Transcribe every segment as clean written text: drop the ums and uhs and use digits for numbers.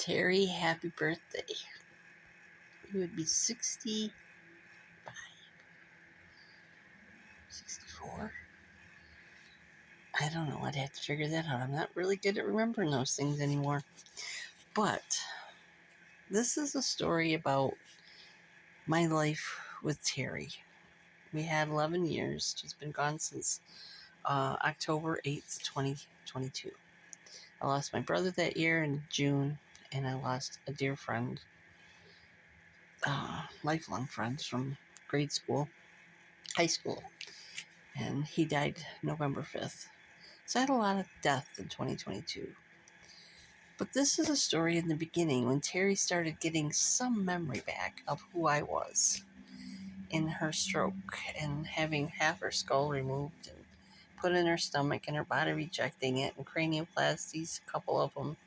Terri, happy birthday. You would be 65, 64. I don't know. I'd have to figure that out. I'm not really good at remembering those things anymore. But this is a story about my life with Terri. We had 11 years. She's been gone since October 8th, 2022. I lost my brother that year in June, and I lost a dear friend, lifelong friends from grade school, high school, and he died November 5th. So I had a lot of death in 2022. But this is a story in the beginning when Terri started getting some memory back of who I was in her stroke and having half her skull removed and put in her stomach and her body rejecting it, and cranioplasties, a couple of them,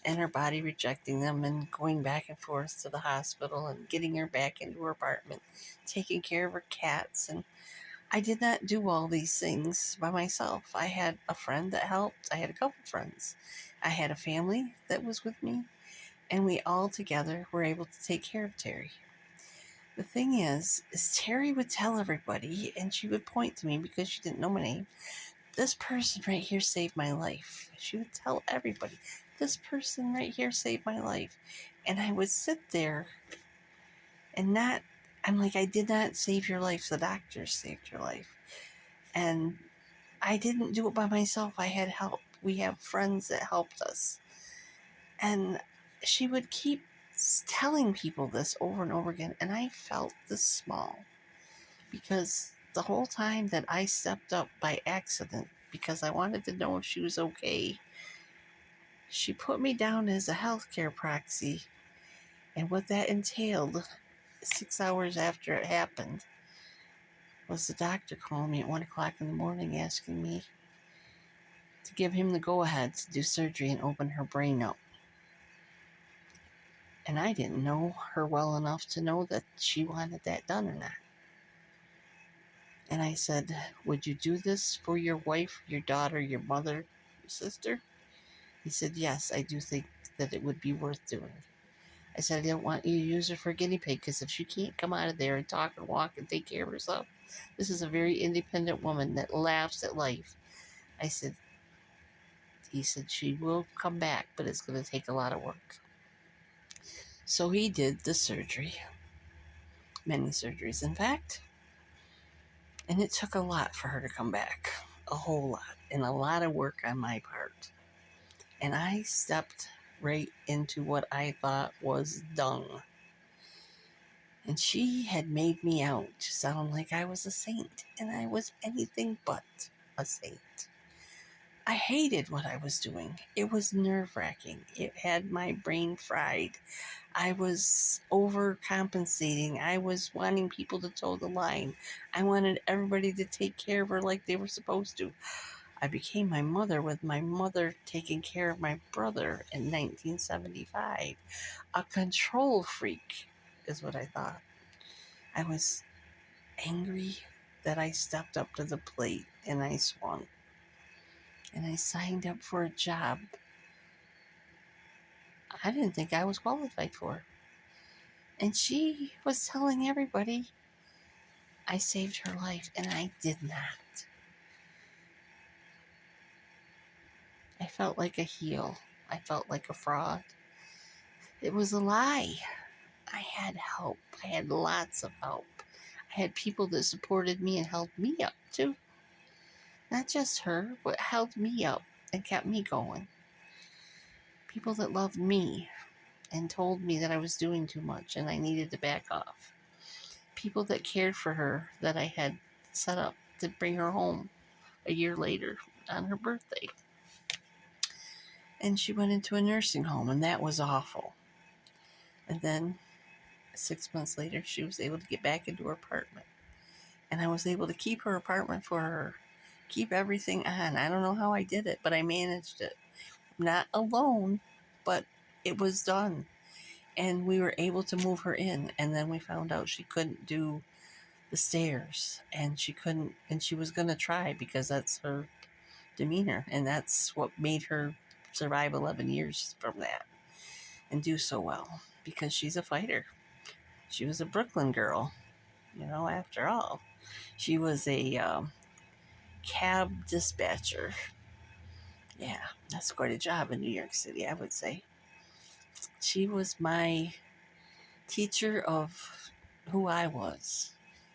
and her body rejecting them, and going back and forth to the hospital and getting her back into her apartment, taking care of her cats. And I did not do all these things by myself. I had a friend that helped. I had a couple friends. I had a family that was with me, and we all together were able to take care of Terri. The thing is Terri would tell everybody, and she would point to me because she didn't know my name. This person right here saved my life. She would tell everybody, this person right here saved my life. And I would sit there and I'm like, I did not save your life. The doctor saved your life. And I didn't do it by myself. I had help. We have friends that helped us. And she would keep telling people this over and over again. And I felt this small because the whole time that I stepped up by accident because I wanted to know if she was okay, she put me down as a healthcare proxy. And what that entailed, 6 hours after it happened, was the doctor calling me at 1 o'clock in the morning asking me to give him the go-ahead to do surgery and open her brain up. And I didn't know her well enough to know that she wanted that done or not. And I said, would you do this for your wife, your daughter, your mother, your sister? He said, yes, I do think that it would be worth doing. I said, I don't want you to use her for a guinea pig, because if she can't come out of there and talk and walk and take care of herself, this is a very independent woman that laughs at life. He said, she will come back, but it's going to take a lot of work. So he did the surgery, many surgeries, in fact, and it took a lot for her to come back, a whole lot, and a lot of work on my part. And I stepped right into what I thought was dung. And she had made me out to sound like I was a saint, and I was anything but a saint. I hated what I was doing. It was nerve-wracking. It had my brain fried. I was overcompensating. I was wanting people to toe the line. I wanted everybody to take care of her like they were supposed to. I became my mother, with my mother taking care of my brother in 1975. A control freak is what I thought. I was angry that I stepped up to the plate and I swung. And I signed up for a job I didn't think I was qualified for. And she was telling everybody I saved her life, and I did not. I felt like a heel. I felt like a fraud. It was a lie. I had help. I had lots of help. I had people that supported me and helped me up too. Not just her, but held me up and kept me going. People that loved me and told me that I was doing too much and I needed to back off. People that cared for her that I had set up to bring her home a year later on her birthday. And she went into a nursing home, and that was awful. And then 6 months later, she was able to get back into her apartment. And I was able to keep her apartment for her, keep everything on. I don't know how I did it, but I managed it. Not alone, but it was done. And we were able to move her in. And then we found out she couldn't do the stairs. And she was going to try because that's her demeanor. And that's what made her survive 11 years from that. and do so well because she's a fighter. She was a Brooklyn girl, after all. She was a cab dispatcher. Yeah, that's quite a job in New York City, I would say. She was my teacher of who I was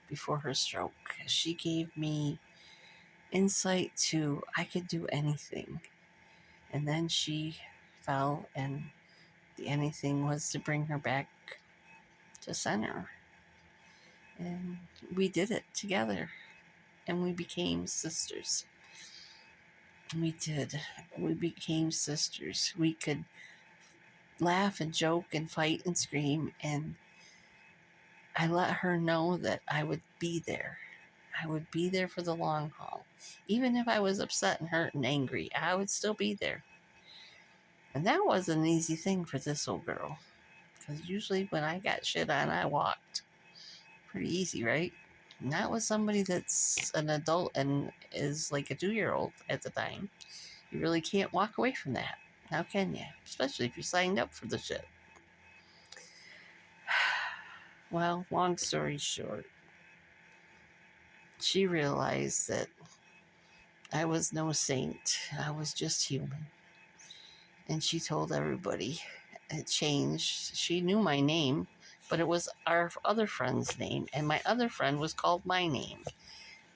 before her stroke. She gave me insight to I could do anything. And then she fell, and the anything was to bring her back to center. And we did it together, and we became sisters. We did. We became sisters. We could laugh and joke and fight and scream, and I let her know that I would be there. I would be there for the long haul. Even if I was upset and hurt and angry, I would still be there. And that wasn't an easy thing for this old girl. Because usually when I got shit on, I walked. Pretty easy, right? Not with somebody that's an adult and is like a 2-year-old at the time. You really can't walk away from that. How can you? Especially if you signed up for the shit. Well, long story short, she realized that I was no saint. I was just human. And she told everybody it changed. She knew my name, but it was our other friend's name. And my other friend was called my name.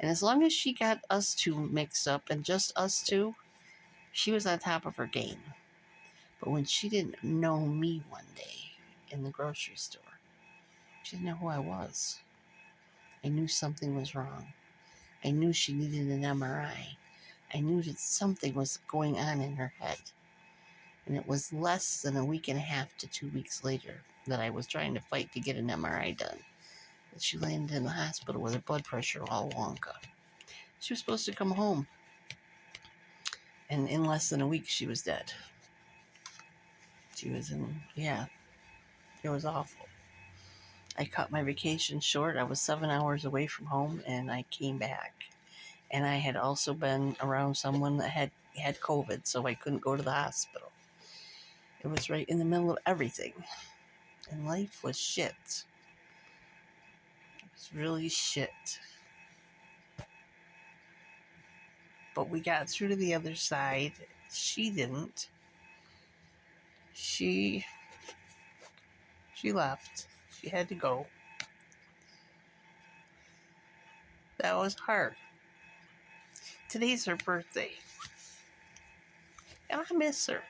And as long as she got us two mixed up and just us two, she was on top of her game. But when she didn't know me one day in the grocery store, she didn't know who I was. I knew something was wrong. I knew she needed an MRI. I knew that something was going on in her head. And it was less than a week and a half to 2 weeks later that I was trying to fight to get an MRI done, that she landed in the hospital with her blood pressure all wonka. She was supposed to come home. And in less than a week, she was dead. She was it was awful. I cut my vacation short. I was 7 hours away from home, and I came back. And I had also been around someone that had COVID, so I couldn't go to the hospital. It was right in the middle of everything. And life was shit. It was really shit. But we got through to the other side. She didn't. She left. She had to go. That was hard. Today's her birthday. And I miss her.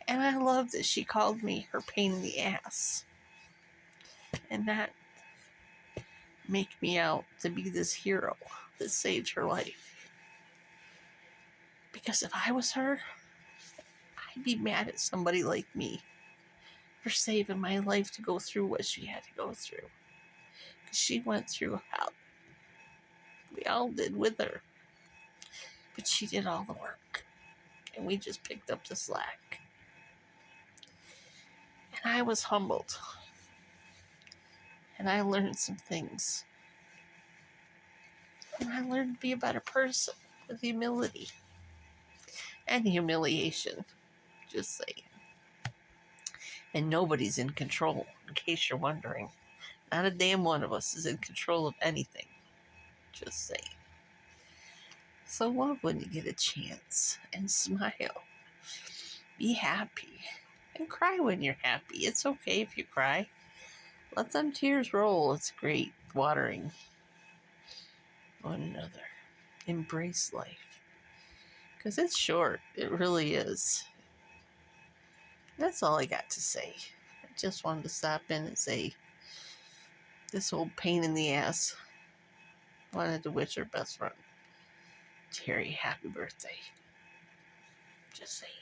And I love that she called me her pain in the ass. And not make me out to be this hero that saved her life. Because if I was her, I'd be mad at somebody like me for saving my life to go through what she had to go through. Because she went through hell. We all did with her. But she did all the work. And we just picked up the slack. And I was humbled. And I learned some things. And I learned to be a better person with humility. And humiliation. Just saying. And nobody's in control, in case you're wondering. Not a damn one of us is in control of anything. Just saying. So love when you get a chance. And smile. Be happy. And cry when you're happy. It's okay if you cry. Let them tears roll. It's great. Watering one another. Embrace life. Because it's short. It really is. That's all I got to say. I just wanted to stop in and say this old pain in the ass wanted to wish her best friend, Terri, happy birthday. Just saying.